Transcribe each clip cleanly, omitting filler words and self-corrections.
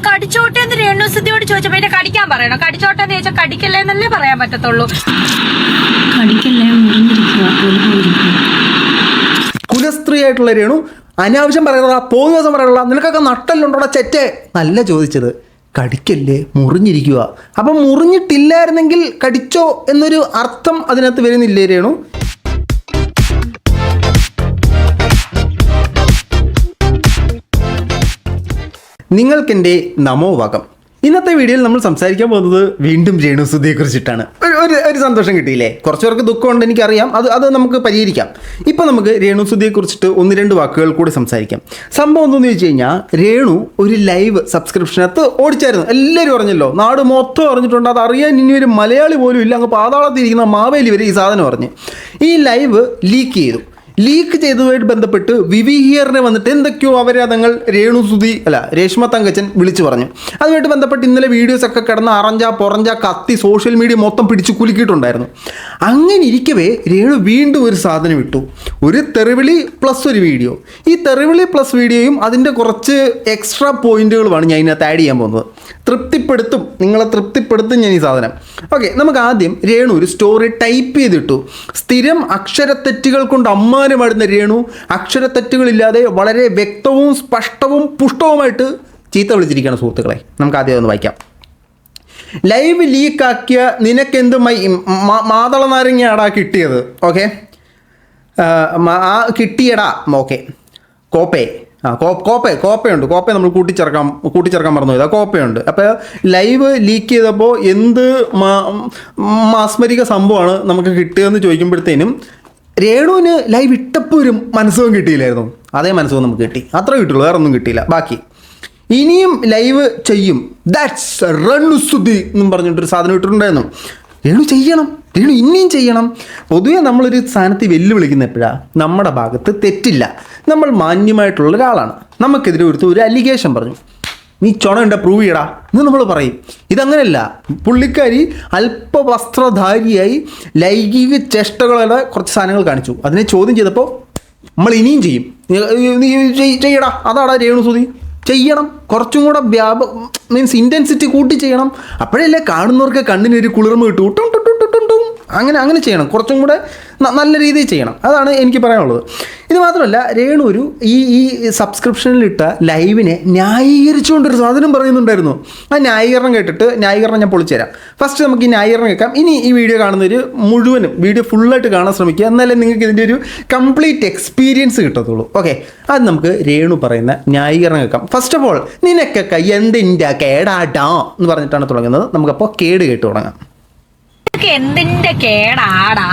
കടിച്ചോട്ടെ എന്ന് രേണുസുതിയോട് ചോദിച്ചപ്പോ എന്നെ കടിക്കാൻ പറയണോ? കടിച്ചോട്ടെ എന്ന് ചോദിച്ചാൽ കടിക്കല്ലേ എന്നല്ലേ പറയാൻ പറ്റത്തുള്ളൂ. കടിക്കല്ലേ, കുലസ്ത്രീ ആയിട്ടുള്ള രേണു അനാവശ്യം പറയുന്നതാ, പോകുന്ന ദിവസം പറയാനുള്ള നിനക്കൊക്കെ നട്ടല്ലുണ്ടോടാ ചെറ്റേ നല്ല ചോദിച്ചത്. കടിക്കല്ലേ, മുറിഞ്ഞിരിക്കുക. അപ്പം മുറിഞ്ഞിട്ടില്ലായിരുന്നെങ്കിൽ കടിച്ചോ എന്നൊരു അർത്ഥം അതിനകത്ത് വരുന്നില്ലേ രേണു? നിങ്ങൾക്കെൻ്റെ നമോവാകം. ഇന്നത്തെ വീഡിയോയിൽ നമ്മൾ സംസാരിക്കാൻ പോകുന്നത് വീണ്ടും രേണുസുതിയെ കുറിച്ചിട്ടാണ്. ഒരു സന്തോഷം കിട്ടിയില്ലേ? കുറച്ച് പേർക്ക് ദുഃഖമുണ്ട്, എനിക്കറിയാം. അത് നമുക്ക് പരിഹരിക്കാം. ഇപ്പം നമുക്ക് രേണുസുതിയെ കുറിച്ചിട്ട് 1-2 വാക്കുകൾ കൂടി സംസാരിക്കാം. സംഭവം എന്തെന്ന് ചോദിച്ചു കഴിഞ്ഞാൽ, രേണു ഒരു ലൈവ് സബ്സ്ക്രിപ്ഷനകത്ത് ഓടിച്ചായിരുന്നു. എല്ലാവരും അറിഞ്ഞല്ലോ, നാട് മൊത്തം അറിഞ്ഞിട്ടുണ്ട്. അത് അറിയാൻ ഇനി ഒരു മലയാളി പോലും ഇല്ല. അങ്ങ് പാതാളത്തിരിക്കുന്ന മാവേലി വരെ ഈ സാധനം അറിഞ്ഞ് ഈ ലൈവ് ലീക്ക് ചെയ്തതുമായിട്ട് ബന്ധപ്പെട്ട് വിവി ഹിയറിനെ വന്നിട്ട് എന്തൊക്കെയോ അവരതങ്ങൾ രേഷ്മ തങ്കച്ചൻ വിളിച്ചു പറഞ്ഞു. അതുമായിട്ട് ബന്ധപ്പെട്ട് ഇന്നലെ വീഡിയോസൊക്കെ കിടന്ന് പുറഞ്ച കത്തി സോഷ്യൽ മീഡിയ മൊത്തം പിടിച്ച് കുലുക്കിയിട്ടുണ്ടായിരുന്നു. അങ്ങനെ ഇരിക്കവേ രേണു വീണ്ടും ഒരു സാധനം ഇട്ടു, ഒരു തെറിവിളി പ്ലസ് ഒരു വീഡിയോ. ഈ തെറിവിളി പ്ലസ് വീഡിയോയും അതിൻ്റെ കുറച്ച് എക്സ്ട്രാ പോയിന്റുകളുമാണ് ഞാൻ ഇതിനകത്ത് ആഡ് ചെയ്യാൻ പോകുന്നത്. നിങ്ങളെ തൃപ്തിപ്പെടുത്തും ഞാൻ ഈ സാധനം. ഓക്കെ, നമുക്ക് ആദ്യം രേണു ഒരു സ്റ്റോറി ടൈപ്പ് ചെയ്തിട്ടു. സ്ഥിരം അക്ഷരത്തെറ്റുകൾ കൊണ്ട് അമ്മാനമാടുന്ന രേണു അക്ഷരത്തെറ്റുകളില്ലാതെ വളരെ വ്യക്തവും സ്പഷ്ടവും പുഷ്ടവുമായിട്ട് ചീത്ത വിളിച്ചിരിക്കുകയാണ് സുഹൃത്തുക്കളെ. നമുക്ക് ആദ്യം ഒന്ന് വായിക്കാം. ലൈവ് ലീക്കാക്കിയ നിനക്കെന്ത് മാതള നാരങ്ങയാടാ കിട്ടിയത്? ഓക്കെ, കിട്ടിയടാ. ഓക്കെ, കോപ്പയുണ്ട്. കോപ്പ നമ്മൾ കൂട്ടിച്ചേർക്കാൻ മറന്നുപോയത്. ആ കോപ്പയുണ്ട്. അപ്പോൾ ലൈവ് ലീക്ക് ചെയ്തപ്പോൾ എന്ത് മാസ്മരിക സംഭവമാണ് നമുക്ക് കിട്ടുകയെന്ന് ചോദിക്കുമ്പോഴത്തേനും രേണുവിന് ലൈവ് ഇട്ടപ്പോൾ ഒരു മനസ്സും കിട്ടിയില്ലായിരുന്നു. അതേ മനസ്സും നമുക്ക് കിട്ടി, അത്ര കിട്ടുള്ളൂ, വേറെ ഒന്നും കിട്ടിയില്ല. ബാക്കി ഇനിയും ലൈവ് ചെയ്യും, ദാറ്റ്സ് രേണുസുതി എന്നും പറഞ്ഞിട്ടൊരു സാധനം ഇട്ടിട്ടുണ്ടായിരുന്നു. രേണു ഇനിയും ചെയ്യണം. പൊതുവേ നമ്മളൊരു സ്ഥാനത്ത് വെല്ലുവിളിക്കുന്ന എപ്പോഴാണ്? നമ്മുടെ ഭാഗത്ത് തെറ്റില്ല, നമ്മൾ മാന്യമായിട്ടുള്ള ഒരാളാണ്, നമുക്കെതിരെ ഒരു അലിഗേഷൻ പറഞ്ഞു, നീ ചുണയുണ്ട പ്രൂവ് ചെയ്യടാ എന്ന് നമ്മൾ പറയും. ഇതങ്ങനെയല്ല. പുള്ളിക്കാരി അല്പവസ്ത്രധാരിയായി ലൈംഗിക ചേഷ്ടകളുടെ കുറച്ച് സാധനങ്ങൾ കാണിച്ചു. അതിനെ ചോദ്യം ചെയ്തപ്പോൾ നമ്മൾ ഇനിയും ചെയ്യും, നീ ചെയ്യടാ. അതാടാ രേണുസുതി. ചെയ്യണം, കുറച്ചും കൂടെ മീൻസ് ഇൻറ്റൻസിറ്റി കൂട്ടി ചെയ്യണം. അപ്പോഴല്ലേ കാണുന്നവർക്ക് കണ്ണിനൊരു കുളിർമ കിട്ടും. അങ്ങനെ ചെയ്യണം, കുറച്ചും കൂടെ നല്ല രീതിയിൽ ചെയ്യണം. അതാണ് എനിക്ക് പറയാനുള്ളത്. ഇത് മാത്രമല്ല, രേണു ഈ സബ്സ്ക്രിപ്ഷനിലിട്ട ലൈവിനെ ന്യായീകരിച്ചുകൊണ്ടൊരു സാധനം പറയുന്നുണ്ടായിരുന്നു. ആ ന്യായീകരണം ഞാൻ പൊളിച്ചു തരാം. ഫസ്റ്റ് നമുക്ക് ഈ ന്യായീകരണം കേൾക്കാം. ഇനി ഈ വീഡിയോ കാണുന്നൊരു മുഴുവനും വീഡിയോ ഫുള്ളായിട്ട് കാണാൻ ശ്രമിക്കുക, എന്നാലേ നിങ്ങൾക്ക് ഇതിൻ്റെ ഒരു കംപ്ലീറ്റ് എക്സ്പീരിയൻസ് കിട്ടത്തുള്ളൂ. ഓക്കെ, അത് നമുക്ക് രേണു പറയുന്ന ന്യായീകരണം കേൾക്കാം. ഫസ്റ്റ് ഓഫ് ഓൾ, നിനക്കൊക്കെ എന്തിൻ്റെ കേടാട്ടാ എന്ന് പറഞ്ഞിട്ടാണ് തുടങ്ങുന്നത്. നമുക്കപ്പോൾ കേട് കേട്ട് തുടങ്ങാം. എന്തിന്റെ കേടാടാ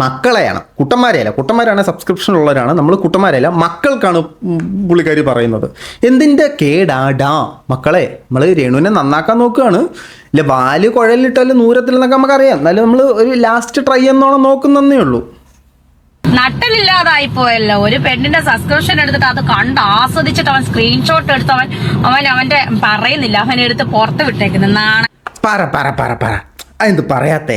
മക്കളെയാണ്, കുട്ടന്മാരാണ് സബ്സ്ക്രിപ്ഷൻ ഉള്ളവരാണ്. നമ്മൾ കുട്ടന്മാരല്ല, മക്കൾക്കാണ് പുള്ളിക്കാരി പറയുന്നത്. എന്തിൻ്റെ കേടാടാ മക്കളെ? നമ്മൾ രേണുവിനെ നന്നാക്കാൻ നോക്കുകയാണ്. ഇല്ല, വാല് കുഴലിട്ടാലും നൂരത്തിലെന്നൊക്കെ നമുക്കറിയാം. എന്നാലും നമ്മൾ ഒരു ലാസ്റ്റ് ട്രൈ എന്നോണം നോക്കുന്നേ ഉള്ളൂ. നട്ടലില്ലാതായി പോയല്ലോ. ഒരു പെണ്ണിന്റെ സബ്സ്ക്രിപ്ഷൻ എടുത്തിട്ട് അത് കണ്ട് ആസ്വദിച്ചിട്ട് അവൻ സ്ക്രീൻഷോട്ട് എടുത്ത് അവന്റെ പറയുന്നില്ല, അവൻ എടുത്ത് പുറത്ത് വിട്ടേക്കുന്നു. പറ അതെന്ത് പറയാത്തേ?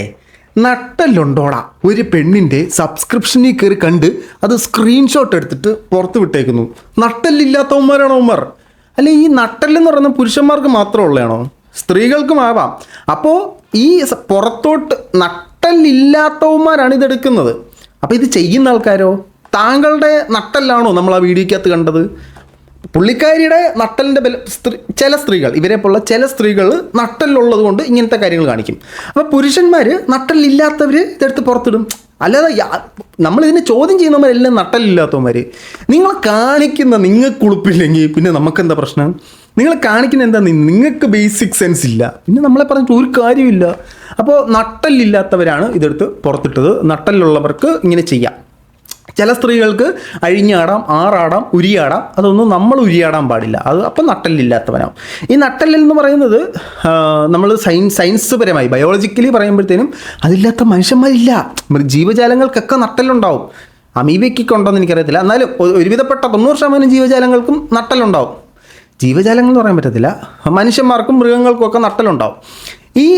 നട്ടല്ലുണ്ടോടാ ഒരു പെണ്ണിൻ്റെ സബ്സ്ക്രിപ്ഷനിൽ കയറി കണ്ട് അത് സ്ക്രീൻഷോട്ട് എടുത്തിട്ട് പുറത്ത് വിട്ടേക്കുന്നു. നട്ടല്ലില്ലാത്തവന്മാരാണോ അവന്മാർ? അല്ലെ, ഈ നട്ടല്ലെന്ന് പറയുന്ന പുരുഷന്മാർക്ക് മാത്രം ഉള്ളതാണോ? സ്ത്രീകൾക്കും ആവാം. അപ്പോൾ ഈ പുറത്തോട്ട് നട്ടല്ലില്ലാത്തവന്മാരാണ് ഇതെടുക്കുന്നത്. അപ്പോൾ ഇത് ചെയ്യുന്ന ആൾക്കാരോ? താങ്കളുടെ നട്ടല്ലാണോ നമ്മൾ ആ വീഡിയോക്കകത്ത് കണ്ടത്? പുള്ളിക്കാരിയുടെ നട്ടലിൻ്റെ ചില സ്ത്രീകൾ, ഇവരെ പോലുള്ള ചില സ്ത്രീകൾ നട്ടലുള്ളത് കൊണ്ട് ഇങ്ങനത്തെ കാര്യങ്ങൾ കാണിക്കും. അപ്പോൾ പുരുഷന്മാർ നട്ടലില്ലാത്തവർ ഇതെടുത്ത് പുറത്തിടും. അല്ലാതെ നമ്മളിതിനെ ചോദ്യം ചെയ്യുന്നവരെല്ലാം നട്ടലില്ലാത്തവന്മാർ. നിങ്ങൾ നിങ്ങൾക്ക് ഉളുപ്പില്ലെങ്കിൽ പിന്നെ നമുക്കെന്താ പ്രശ്നം? നിങ്ങൾ കാണിക്കുന്ന എന്താ? നിങ്ങൾക്ക് ബേസിക് സെൻസ് ഇല്ല, പിന്നെ നമ്മളെ പറഞ്ഞിട്ട് ഒരു കാര്യമില്ല. അപ്പോൾ നട്ടലില്ലാത്തവരാണ് ഇതെടുത്ത് പുറത്തിട്ടത്. നട്ടലുള്ളവർക്ക് ഇങ്ങനെ ചെയ്യാം. ചില സ്ത്രീകൾക്ക് അഴിഞ്ഞാടാം, ആറാടാം, ഉരിയാടാം. അതൊന്നും നമ്മൾ ഉരിയാടാൻ പാടില്ല. അത് അപ്പം നട്ടലില്ലാത്തവനാവും. ഈ നട്ടലിൽ എന്ന് പറയുന്നത് നമ്മൾ സയൻസ് പരമായി ബയോളജിക്കലി പറയുമ്പോഴത്തേനും അതില്ലാത്ത മനുഷ്യന്മാരില്ല. ജീവജാലങ്ങൾക്കൊക്കെ നട്ടലുണ്ടാവും. അമീബയ്ക്കൊക്കെ ഉണ്ടോയെന്ന് എനിക്കറിയത്തില്ല, എന്നാലും ഒരുവിധപ്പെട്ട 90% ജീവജാലങ്ങൾക്കും നട്ടലുണ്ടാവും. ജീവജാലങ്ങൾ എന്ന് പറയാൻ പറ്റത്തില്ല, മനുഷ്യന്മാർക്കും മൃഗങ്ങൾക്കും ഒക്കെ നട്ടലുണ്ടാവും. ഈ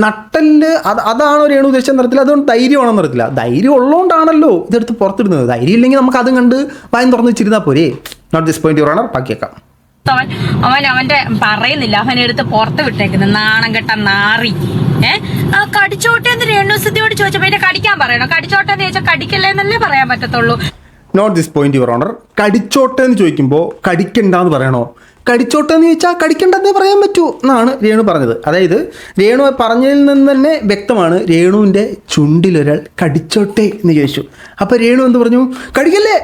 നട്ടല് അതാണോ രേണു ഉദ്ദേശിച്ച തരത്തിൽ? അതുകൊണ്ട് ധൈര്യമാണെന്ന് അറിയത്തില്ല. ധൈര്യം ഉള്ളതുകൊണ്ടാണല്ലോ ഇതെടുത്ത് പുറത്തിടുന്നത്. ധൈര്യം ഇല്ലെങ്കിൽ നമുക്ക് അതും കണ്ട് വായം തുറന്ന് വെച്ചിരുന്നാൽ പോരെ. Note this point your honour, ബാക്കിയേക്കാം. അവന്റെ പറയുന്നില്ല, അവനെടുത്ത് പുറത്ത് വിട്ടേക്കുന്നത് നാണം കെട്ട നാറി. ആ കടിച്ചോട്ടെ എന്ന് രേണുസുതിയോട് ചോദിച്ചപ്പോ എന്നെ കടിക്കാൻ പറയണോ? കടിച്ചോട്ടെ എന്ന് ചോദിച്ചാൽ കടിക്കല്ലേ എന്നല്ലേ പറയാൻ പറ്റത്തുള്ളൂ. Note this point your honour. കടിച്ചോട്ടെ എന്ന് ചോദിക്കുമ്പോൾ കടിക്കണ്ടെന്ന് പറയണോ? കടിച്ചോട്ടെ എന്ന് ചോദിച്ചാൽ കടിക്കണ്ടെന്നേ പറയാൻ പറ്റൂ എന്നാണ് രേണു പറഞ്ഞത്. അതായത് രേണു പറഞ്ഞതിൽ നിന്ന് തന്നെ വ്യക്തമാണ്, രേണുവിൻ്റെ ചുണ്ടിലൊരാൾ കടിച്ചോട്ടെ എന്ന് ചോദിച്ചു. അപ്പോൾ രേണു എന്ത് പറഞ്ഞു? കടിക്കല്ലേ.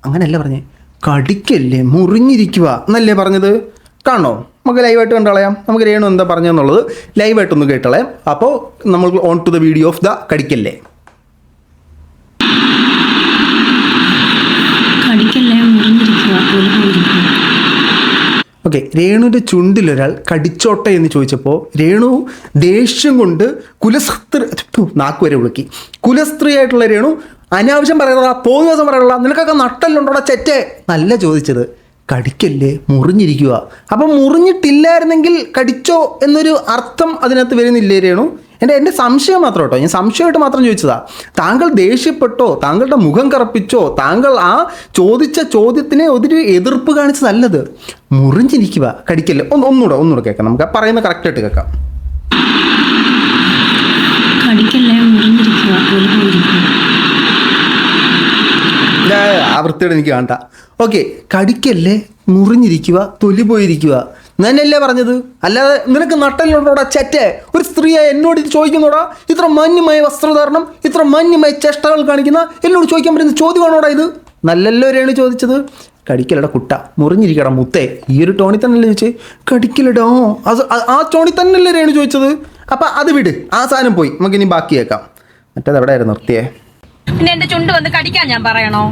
അങ്ങനെയല്ല പറഞ്ഞേ, കടിക്കല്ലേ, മുറിഞ്ഞിരിക്കുക എന്നല്ലേ പറഞ്ഞത്. കാണണോ? നമുക്ക് ലൈവായിട്ട് കണ്ടളയാം. നമുക്ക് രേണു എന്താ പറഞ്ഞതെന്നുള്ളത് ലൈവായിട്ടൊന്ന് കേട്ടളയാം. അപ്പോൾ നമ്മൾ on to the video of the കടിക്കല്ലേ. കടിക്കല്ലേ, മുറിഞ്ഞിരിക്കുക, തൊലിപോയിരിക്കുക. ഓക്കെ, രേണുവിൻ്റെ ചുണ്ടിലൊരാൾ കടിച്ചോട്ടെ എന്ന് ചോദിച്ചപ്പോൾ രേണു ദേഷ്യം കൊണ്ട് നാക്ക് വരെ വിളിക്കി. കുലസ്ത്രീയായിട്ടുള്ള രേണു അനാവശ്യം പറയണ, തോന്നിയ ദിവസം പറയണ, നിനക്കൊക്കെ നട്ടല്ലുണ്ടോടാ ചെറ്റേ നല്ല ചോദിച്ചത്. കടിക്കല്ലേ, മുറിഞ്ഞിരിക്കുക. അപ്പം മുറിഞ്ഞിട്ടില്ലായിരുന്നെങ്കിൽ കടിച്ചോ എന്നൊരു അർത്ഥം അതിനകത്ത് വരുന്നില്ലേ രേണു? എൻ്റെ സംശയം മാത്രം കേട്ടോ, ഞാൻ സംശയമായിട്ട് മാത്രം ചോദിച്ചതാ. താങ്കൾ ദേഷ്യപ്പെട്ടോ, താങ്കളുടെ മുഖം കറുപ്പിച്ചോ, താങ്കൾ ആ ചോദിച്ച ചോദ്യത്തിനെ ഒരു എതിർപ്പ് കാണിച്ചതല്ലത്. മുറിഞ്ഞിരിക്കുക, കടിക്കല്ലേ. ഒന്നുകൂടെ കേൾക്കാം. നമുക്ക് പറയുന്ന കറക്റ്റായിട്ട് കേൾക്കാം. കടിക്കല്ലേ, മുറിഞ്ഞിരിക്കുക, തൊലിപോയിരിക്കുക. ആ വൃത്തിയോടെ എനിക്ക് കാണണ്ട. ഓക്കെ, കടിക്കല്ലേ, മുറിഞ്ഞിരിക്കുക, തൊലി പോയിരിക്കുക എന്നല്ലേ പറഞ്ഞത്. അല്ലാതെ നിനക്ക് നട്ടലുണ്ടോടാ ചെറ്റേ, ഒരു സ്ത്രീയായ എന്നോട് ഇത് ചോദിക്കുന്നോടാ? ഇത്ര മാന്യമായ വസ്ത്രധാരണം, ഇത്ര മാന്യമായ ചേഷ്ടകൾ കാണിക്കുന്ന എന്നോട് ചോദിക്കാൻ പറ്റുന്ന ചോദ്യമാണോടാ ഇത്? നല്ലല്ലോ രേണു ചോദിച്ചത്. കടിക്കലട കുട്ട, മുറിഞ്ഞിരിക്കടാ മുത്തേ. ഈ ഒരു ടോണിൽ തന്നെയല്ലേ ചോദിച്ചേ? കടിക്കലടോ, അത് ആ ടോണിൽ തന്നെയല്ലേ രേണു ചോദിച്ചത്. അപ്പം അത് വിട്, ആ സാധനം പോയി. നമുക്കിനി ബാക്കി കേൾക്കാം. മറ്റേത് എവിടെയായിരുന്നു നിർത്തിയേ? പിന്നെ എന്റെ ചുണ്ട് വന്ന് കടിക്കാൻ ഞാൻ പറയണോ?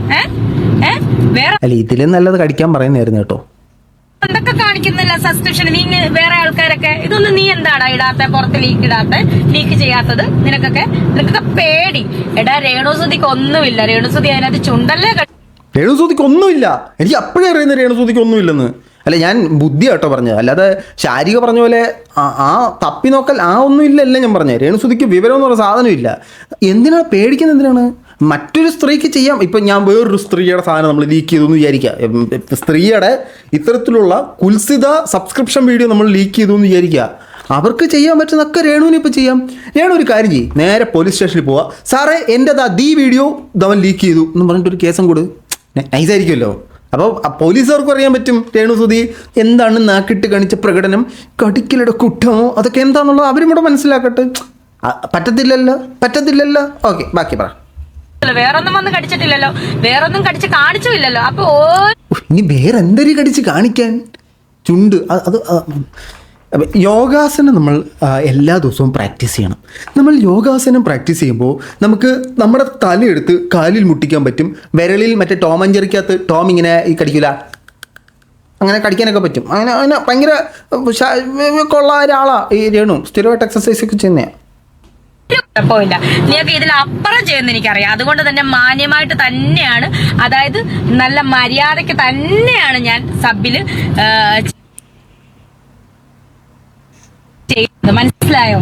വേറെ അല്ല, ഇതിലും നല്ലത് കടിക്കാൻ പറയുന്നതായിരുന്നു കേട്ടോ. എന്തൊക്കെ കാണിക്കുന്നില്ല സബ്സ്ക്രിപ്ഷൻ. നീ വേറെ ആൾക്കാരൊക്കെ ഇതൊന്നും നീ എന്താടാ ഇടാത്ത, പുറത്ത് ലീക്ക് ചെയ്യാത്തത്? നിനക്കൊക്കെ പേടി. എടാ രേണുസുതിക്ക് ഒന്നുമില്ല. രേണുസുതി അതിനകത്ത് ചുണ്ടല്ലേ. രേണുസുതിക്ക് ഒന്നുമില്ല. എനിക്ക് അപ്പോഴേ അറിയുന്ന രേണുസുതിക്ക് ഒന്നുമില്ലെന്ന്. അല്ല, ഞാൻ ബുദ്ധി കേട്ടോ പറഞ്ഞത്, അല്ലാതെ ശാരിക പറഞ്ഞ പോലെ ആ തപ്പി നോക്കൽ ആ ഒന്നുമില്ലല്ലേ ഞാൻ പറഞ്ഞത്. രേണുസുതിക്ക് വിവരം എന്ന് പറഞ്ഞ സാധനമില്ല. എന്തിനാണ് പേടിക്കുന്നത്? എന്തിനാണ്? മറ്റൊരു സ്ത്രീക്ക് ചെയ്യാം. ഇപ്പം ഞാൻ വേറൊരു സ്ത്രീയുടെ സാധനം നമ്മൾ ലീക്ക് ചെയ്തു വിചാരിക്കുക. സ്ത്രീയുടെ ഇത്തരത്തിലുള്ള കുൽസിത സബ്സ്ക്രിപ്ഷൻ വീഡിയോ നമ്മൾ ലീക്ക് ചെയ്തു എന്ന് വിചാരിക്കുക. അവർക്ക് ചെയ്യാൻ പറ്റുന്നതൊക്കെ രേണുവിന് ഇപ്പോൾ ചെയ്യാം. രേണു ഒരു കാര്യം ചെയ്യും, നേരെ പോലീസ് സ്റ്റേഷനിൽ പോവുക. സാറേ, എൻ്റെതാ വീഡിയോ ഇതവൻ ലീക്ക് ചെയ്തു എന്ന് പറഞ്ഞിട്ടൊരു കേസും കൂട്. നൈസായിരിക്കുമല്ലോ. അപ്പോൾ പോലീസുകാർക്കും അറിയാൻ പറ്റും രേണുസുതി എന്താണ് നാക്കിട്ട് കാണിച്ച പ്രകടനം, കടിക്കലയുടെ കുറ്റമോ അതൊക്കെ എന്താണെന്നുള്ളത് അവരും കൂടെ മനസ്സിലാക്കട്ടെ. പറ്റത്തില്ലല്ലോ. ഓക്കെ, ബാക്കി പറ. വേറൊന്നും വന്ന് കടിച്ചിട്ടില്ലല്ലോ, വേറൊന്നും കടിച്ച് കാണിച്ചില്ലല്ലോ. അപ്പൊ ഇനി വേറെ എന്തൊരു കടിച്ച് കാണിക്കാൻ? ചുണ്ട് അത് യോഗാസനം നമ്മൾ എല്ലാ ദിവസവും പ്രാക്ടീസ് ചെയ്യണം. നമ്മൾ യോഗാസനം പ്രാക്ടീസ് ചെയ്യുമ്പോൾ നമുക്ക് നമ്മുടെ തലയെടുത്ത് കാലിൽ മുട്ടിക്കാൻ പറ്റും. വിരളിൽ മറ്റേ ടോം ആൻഡ് ജെറിക്കകത്ത് ടോം ഇങ്ങനെ ഈ കടിക്കില്ല, അങ്ങനെ കടിക്കാനൊക്കെ പറ്റും. അങ്ങനെ ഭയങ്കര കൊള്ള ഒരാളാണ് ഈ രേണു. സ്ഥിരമായിട്ട് എക്സസൈസ് ഒക്കെ ചെയ്യുന്നതാണ്. കുഴപ്പമില്ല, നീയൊക്കെ ഇതിൽ അപ്പുറം ചെയ്യുന്ന എനിക്കറിയാം. അതുകൊണ്ട് തന്നെ മാന്യമായിട്ട് തന്നെയാണ്, അതായത് നല്ല മര്യാദയ്ക്ക് തന്നെയാണ് ഞാൻ സബില് ചെയ്യുന്നത്. മനസ്സിലായോ?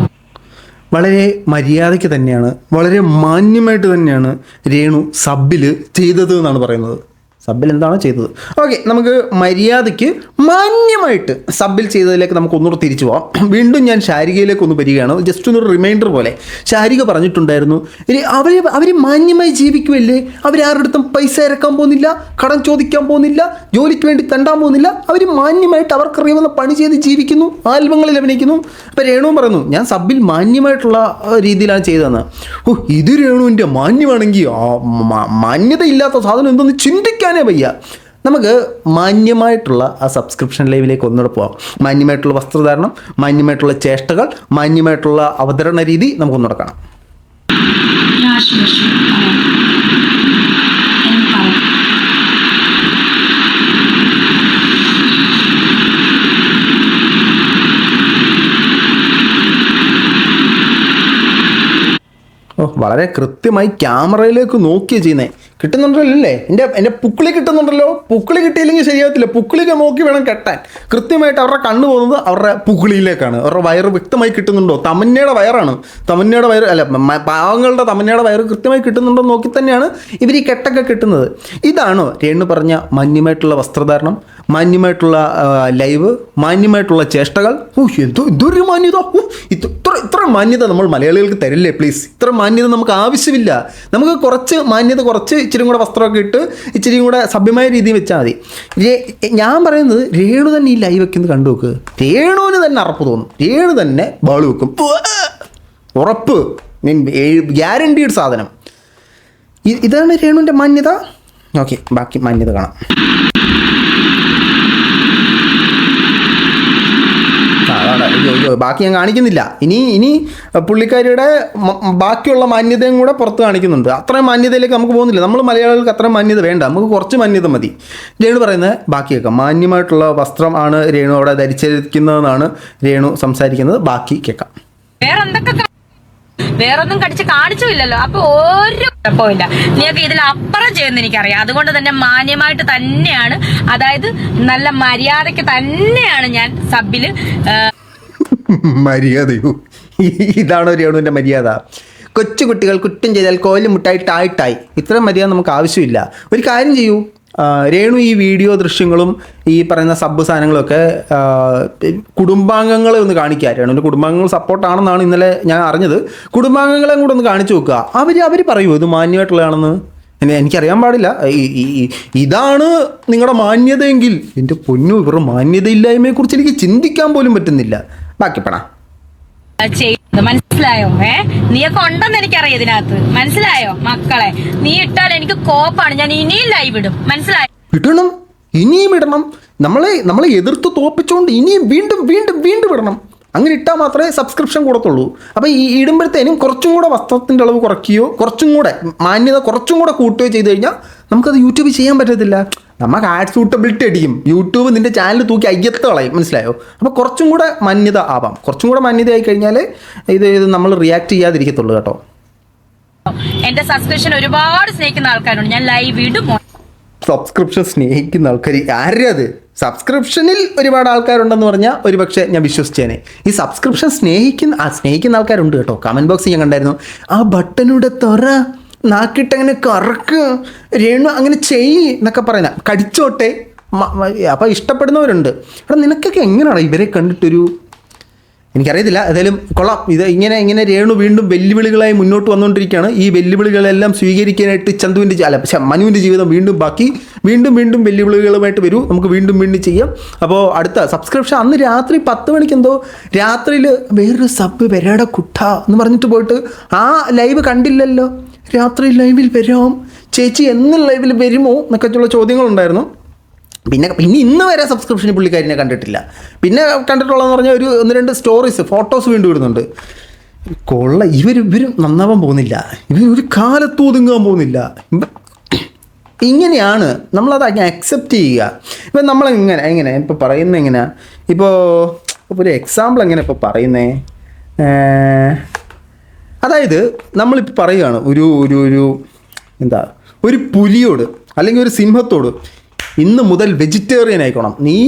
വളരെ മര്യാദയ്ക്ക് തന്നെയാണ്, വളരെ മാന്യമായിട്ട് തന്നെയാണ് രേണു സബിൽ ചെയ്തത് എന്നാണ് പറയുന്നത്. സബിൽ എന്താണോ ചെയ്തത്. ഓക്കെ, നമുക്ക് മര്യാദയ്ക്ക് മാന്യമായിട്ട് സബിൽ ചെയ്തതിലേക്ക് നമുക്ക് ഒന്നുകൂടെ തിരിച്ചു പോവാം. വീണ്ടും ഞാൻ ശാരികയിലേക്ക് ഒന്ന് വരികയാണ്. ജസ്റ്റ് ഒരു റിമൈൻഡർ പോലെ. ശാരിക പറഞ്ഞിട്ടുണ്ടായിരുന്നു, അവർ മാന്യമായി ജീവിക്കുമല്ലേ, അവരാരുടെ അടുത്തും പൈസ ഇറക്കാൻ പോകുന്നില്ല, കടം ചോദിക്കാൻ പോകുന്നില്ല, ജോലിക്ക് വേണ്ടി തണ്ടാൻ പോകുന്നില്ല, അവർ മാന്യമായിട്ട് അവർക്കറിയാവുന്ന പണി ചെയ്ത് ജീവിക്കുന്നു, ആൽബങ്ങളിൽ അഭിനയിക്കുന്നു. അപ്പോൾ രേണുവും പറയുന്നു, ഞാൻ സബിൽ മാന്യമായിട്ടുള്ള രീതിയിലാണ് ചെയ്തതെന്ന്. ഇത് രേണുവിൻ്റെ മാന്യമാണെങ്കിൽ മാന്യത ഇല്ലാത്ത സാധനം എന്തൊന്ന് ചിന്തിക്കാനേ വയ്യ. നമുക്ക് മാന്യമായിട്ടുള്ള ആ സബ്സ്ക്രിപ്ഷൻ ലൈവിലേക്ക് ഒന്നുകൂടെ പോവാം. മാന്യമായിട്ടുള്ള വസ്ത്രധാരണം, മാന്യമായിട്ടുള്ള ചേഷ്ടകൾ, മാന്യമായിട്ടുള്ള അവതരണ രീതി നമുക്കൊന്നുകൂടെ കാണാം. വളരെ കൃത്യമായി ക്യാമറയിലേക്ക് നോക്കിയാണ് ചെയ്യുന്നത്. കിട്ടുന്നുണ്ടല്ലോ അല്ലേ? എൻ്റെ പുക്കിളി കിട്ടുന്നുണ്ടല്ലോ. പുക്കിളി കിട്ടിയില്ലെങ്കിൽ ശരിയാകത്തില്ല. പുക്കിളിക്ക് നോക്കി വേണം കെട്ടാൻ. കൃത്യമായിട്ട് അവരുടെ കണ്ണ് പോകുന്നത് അവരുടെ പുക്കിളിയിലേക്കാണ്. അവരുടെ വയറ് വ്യക്തമായി കിട്ടുന്നുണ്ടോ? തമന്നയുടെ വയറാണ്. തമന്നയുടെ വയറ് അല്ല, പാവങ്ങളുടെ തമന്നയുടെ വയറ് കൃത്യമായി കിട്ടുന്നുണ്ടോ നോക്കി തന്നെയാണ് ഇവർ ഈ കെട്ടൊക്കെ കിട്ടുന്നത്. ഇതാണോ രേണു പറഞ്ഞ മാന്യമായിട്ടുള്ള വസ്ത്രധാരണം, മാന്യമായിട്ടുള്ള ലൈവ്, മാന്യമായിട്ടുള്ള ചേഷ്ടകൾ. എന്തൊരു മാന്യത! ഇത്ര മാന്യത നമ്മൾ മലയാളികൾക്ക് തരില്ലേ പ്ലീസ്? ഇത്ര മാന്യത നമുക്ക് ആവശ്യമില്ല. നമുക്ക് കുറച്ച് മാന്യത, കുറച്ച് ഇച്ചിരി കൂടെ വസ്ത്രമൊക്കെ ഇട്ട് ഇച്ചിരി കൂടെ സഭ്യമായ രീതിയിൽ വെച്ചാൽ മതി. ഞാൻ പറയുന്നത് രേണു തന്നെ ഈ ലൈവ് വെക്കുന്നത് കണ്ടു നോക്ക്. രേണുവിന് തന്നെ അറപ്പ് തോന്നും. രേണു തന്നെ ബാള് വെക്കും, ഉറപ്പ്, ഗ്യാരണ്ടീഡ് സാധനം. ഇതാണ് രേണുവിൻ്റെ മാന്യത. ഓക്കെ, ബാക്കി മാന്യത കാണാം. ബാക്കി ഞാൻ കാണിക്കുന്നില്ല. ഇനി പുള്ളിക്കാരിയുടെ ബാക്കിയുള്ള മാന്യതയും കൂടെ പുറത്ത് കാണിക്കുന്നുണ്ട്. അത്രയും മാന്യതയിലേക്ക് നമുക്ക് പോകുന്നില്ല. നമ്മൾ മലയാളികൾക്ക് അത്രയും മാന്യത വേണ്ട, നമുക്ക് കുറച്ച് മാന്യത മതി. രേണു പറയുന്നത് ബാക്കി കേൾക്കാം. മാന്യമായിട്ടുള്ള വസ്ത്രം ആണ് രേണു അവിടെ ധരിച്ചിരിക്കുന്നതെന്നാണ് രേണു സംസാരിക്കുന്നത്. ബാക്കി കേൾക്കാം. വേറൊന്നും കടിച്ച് കാണിച്ചുമില്ലല്ലോ, അപ്പൊ ഒരു കുഴപ്പമില്ല. നീയൊക്കെ ഇതിലപ്പുറം ചെയ്യുന്ന എനിക്കറിയാം. അതുകൊണ്ട് തന്നെ മാന്യമായിട്ട് തന്നെയാണ്, അതായത് നല്ല മര്യാദയ്ക്ക് തന്നെയാണ് ഞാൻ സബില്. മര്യാദയോ? ഇതാണോ രേണുവിൻ്റെ മര്യാദ? കൊച്ചു കുട്ടികൾ കുറ്റം ചെയ്താൽ കോലും മുട്ടായിട്ടായിട്ടായി. ഇത്രയും മര്യാദ നമുക്ക് ആവശ്യമില്ല. ഒരു കാര്യം ചെയ്യൂ, രേണു ഈ വീഡിയോ ദൃശ്യങ്ങളും ഈ പറയുന്ന സബ് സാധനങ്ങളൊക്കെ കുടുംബാംഗങ്ങളെ ഒന്ന് കാണിക്കുക. രേണുവിൻ്റെ കുടുംബാംഗങ്ങൾ സപ്പോർട്ടാണെന്നാണ് ഇന്നലെ ഞാൻ അറിഞ്ഞത്. കുടുംബാംഗങ്ങളെ കൂടെ ഒന്ന് കാണിച്ചു നോക്കുക. അവർ പറയുമോ ഇത് മാന്യമായിട്ടുള്ളതാണെന്ന്? എനിക്കറിയാൻ പാടില്ല. ഇതാണ് നിങ്ങളുടെ മാന്യതയെങ്കിൽ എൻ്റെ പൊന്നു, ഇവരുടെ മാന്യതയില്ലായ്മയെക്കുറിച്ച് എനിക്ക് ചിന്തിക്കാൻ പോലും പറ്റുന്നില്ല. ബാക്കി പണ മനസ്സിലായോ? നീയൊക്കെ ഉണ്ടെന്ന് എനിക്കറിയാം ഇതിനകത്ത്. മനസ്സിലായോ മക്കളെ? നീ ഇട്ടാൽ എനിക്ക് കോപ്പാണ്. ഞാൻ ഇനിയും ലൈവ് ഇടും. മനസ്സിലായോ? ഇടണം, ഇനിയും ഇടണം. നമ്മളെ എതിർത്ത് തോപ്പിച്ചുകൊണ്ട് ഇനിയും വീണ്ടും വീണ്ടും വീണ്ടും ഇടണം. അങ്ങനെ ഇട്ടാൽ മാത്രമേ സബ്സ്ക്രിപ്ഷൻ കൂടത്തുള്ളൂ. അപ്പോൾ ഈ ഇടുമ്പോഴത്തേനും കുറച്ചും കൂടെ വസ്ത്രത്തിൻ്റെ അളവ് കുറയ്ക്കുകയോ കുറച്ചും കൂടെ മാന്യത കുറച്ചും കൂടെ കൂട്ടുകയോ ചെയ്ത് കഴിഞ്ഞാൽ നമുക്കത് യൂട്യൂബ് ചെയ്യാൻ പറ്റത്തില്ല. നമുക്ക് ആഡ് സൂട്ടബിലിറ്റി അടിക്കും. യൂട്യൂബ് നിൻ്റെ ചാനൽ തൂക്കി അയ്യത്ത് കളയും. മനസ്സിലായോ? അപ്പോൾ കുറച്ചും കൂടെ മാന്യത ആവാം. കുറച്ചും കൂടെ മാന്യത ആയി കഴിഞ്ഞാൽ ഇത് നമ്മൾ റിയാക്ട് ചെയ്യാതിരിക്കത്തുള്ളൂ കേട്ടോ. എൻ്റെ സബ്സ്ക്രിപ്ഷൻ ഒരുപാട് സ്നേഹിക്കുന്ന ആൾക്കാരുണ്ട്. ഞാൻ ലൈവ് ഇടും. സബ്സ്ക്രിപ്ഷൻ സ്നേഹിക്കുന്ന ആൾക്കാർ ആരുടെ? അത് സബ്സ്ക്രിപ്ഷനിൽ ഒരുപാട് ആൾക്കാരുണ്ടെന്ന് പറഞ്ഞാൽ ഒരുപക്ഷെ ഞാൻ വിശ്വസിച്ചേനെ. ഈ സബ്സ്ക്രിപ്ഷൻ സ്നേഹിക്കുന്ന ആൾക്കാരുണ്ട് കേട്ടോ. കമൻറ്റ് ബോക്സിൽ ഞാൻ കണ്ടായിരുന്നു. ആ ബട്ടനൂടെ തുറ, നാക്കിട്ടങ്ങനെ കറക്ക്, രേണു അങ്ങനെ ചെയ്യ് എന്നൊക്കെ പറയുന്ന, കടിച്ചോട്ടെ. അപ്പോൾ ഇഷ്ടപ്പെടുന്നവരുണ്ട്. എടാ നിനക്കൊക്കെ എങ്ങനെയാണ് ഇവരെ കണ്ടിട്ടൊരു, എനിക്കറിയത്തില്ല. ഏതായാലും കൊള്ളാം. ഇത് ഇങ്ങനെ രേണു വീണ്ടും വെല്ലുവിളികളായി മുന്നോട്ട് വന്നുകൊണ്ടിരിക്കുകയാണ്. ഈ വെല്ലുവിളികളെല്ലാം സ്വീകരിക്കാനായിട്ട് മനുവിൻ്റെ ജീവിതം വീണ്ടും വെല്ലുവിളികളുമായിട്ട് വരൂ. നമുക്ക് വീണ്ടും ചെയ്യാം. അപ്പോൾ അടുത്ത സബ്സ്ക്രിപ്ഷൻ അന്ന് രാത്രി 10 മണിക്ക് എന്തോ രാത്രിയിൽ വേറൊരു സബ് വരാട കുട്ട എന്ന് പറഞ്ഞിട്ട് പോയിട്ട് ആ ലൈവ് കണ്ടില്ലല്ലോ. രാത്രി ലൈവിൽ വരാം ചേച്ചി, എന്നും ലൈവിൽ വരുമോ എന്നൊക്കെയുള്ള ചോദ്യങ്ങളുണ്ടായിരുന്നു. പിന്നെ ഇന്ന് വരെ സബ്സ്ക്രിപ്ഷൻ പുള്ളിക്കാരിനെ കണ്ടിട്ടില്ല. പിന്നെ കണ്ടിട്ടുള്ളതെന്ന് പറഞ്ഞാൽ 1-2 സ്റ്റോറീസ്, ഫോട്ടോസ് വീണ്ടും ഇടുന്നുണ്ട്. ഇവരും നന്നാവാൻ പോകുന്നില്ല. ഒരു കാലത്തും ഒതുങ്ങാൻ പോകുന്നില്ല. ഇങ്ങനെയാണ് നമ്മളത് അക്സെപ്റ്റ് ചെയ്യുക. ഇപ്പം നമ്മളെങ്ങനെ ഇപ്പോൾ പറയുന്നത് എങ്ങനെയാണ്? ഇപ്പോൾ ഒരു എക്സാമ്പിൾ എങ്ങനെ ഇപ്പോൾ പറയുന്നേ? അതായത് നമ്മളിപ്പോൾ പറയുകയാണ് ഒരു പുലിയോട് അല്ലെങ്കിൽ ഒരു സിംഹത്തോട് ഇന്ന് മുതൽ വെജിറ്റേറിയൻ ആയിക്കോണം, നീ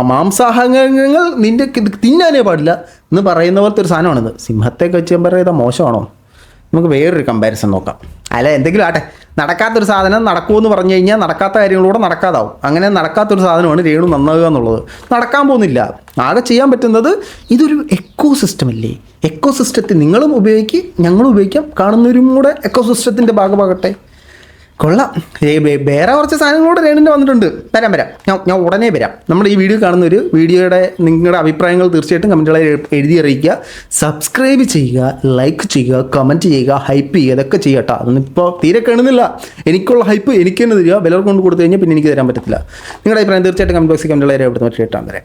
മാംസാഹാരങ്ങൾ നിൻ്റെ തിന്നാനേ പാടില്ല എന്ന് പറയുന്ന പോലത്തെ ഒരു സാധനമാണിത്. സിംഹത്തെയൊക്കെ വെച്ച് കമ്പയർ ചെയ്താൽ മോശമാണോ? നമുക്ക് വേറൊരു കമ്പാരിസൺ നോക്കാം. അല്ല എന്തെങ്കിലും ആട്ടെ, നടക്കാത്തൊരു സാധനം നടക്കുമെന്ന് പറഞ്ഞു കഴിഞ്ഞാൽ നടക്കാത്ത കാര്യങ്ങളൂടെ നടക്കാതാവും. അങ്ങനെ നടക്കാത്തൊരു സാധനമാണ് രേണു നന്നാകുക എന്നുള്ളത്. നടക്കാൻ പോകുന്നില്ല. ആകെ ചെയ്യാൻ പറ്റുന്നത് ഇതൊരു എക്കോസിസ്റ്റം അല്ലേ? എക്കോസിസ്റ്റത്തിൽ നിങ്ങളും ഉപയോഗിക്കും, ഞങ്ങളും ഉപയോഗിക്കാം, കാണുന്നവരും കൂടെ എക്കോസിസ്റ്റത്തിൻ്റെ ഭാഗമാകട്ടെ. കൊള്ളാം. വേറെ കുറച്ച് സാധനങ്ങളോട് രേണുവിൻ്റെ വന്നിട്ടുണ്ട്. വരാം ഞാൻ ഉടനെ വരാം. നമ്മുടെ ഈ വീഡിയോ കാണുന്നൊരു വീഡിയോയുടെ നിങ്ങളുടെ അഭിപ്രായങ്ങൾ തീർച്ചയായിട്ടും കമൻറ്റുകളായി എഴുതി അറിയിക്കുക. സബ്സ്ക്രൈബ് ചെയ്യുക, ലൈക്ക് ചെയ്യുക, കമൻറ്റ് ചെയ്യുക, ഹൈപ്പ് ചെയ്യുക, ഇതൊക്കെ ചെയ്യട്ടോ. അതൊന്നും ഇപ്പോൾ തീരെ കാണുന്നില്ല. എനിക്കുള്ള ഹൈപ്പ് എനിക്ക് തന്നെ തരിക. വില കൊണ്ട് കൊടുത്തു കഴിഞ്ഞാൽ പിന്നെ എനിക്ക് തരാൻ പറ്റത്തില്ല. നിങ്ങളുടെ അഭിപ്രായം തീർച്ചയായിട്ടും കമൻറ്റ് ബോക്സിൽ കമൻറ്റുകളായി എവിടെ നിന്ന് കേട്ടാൽ വരെ.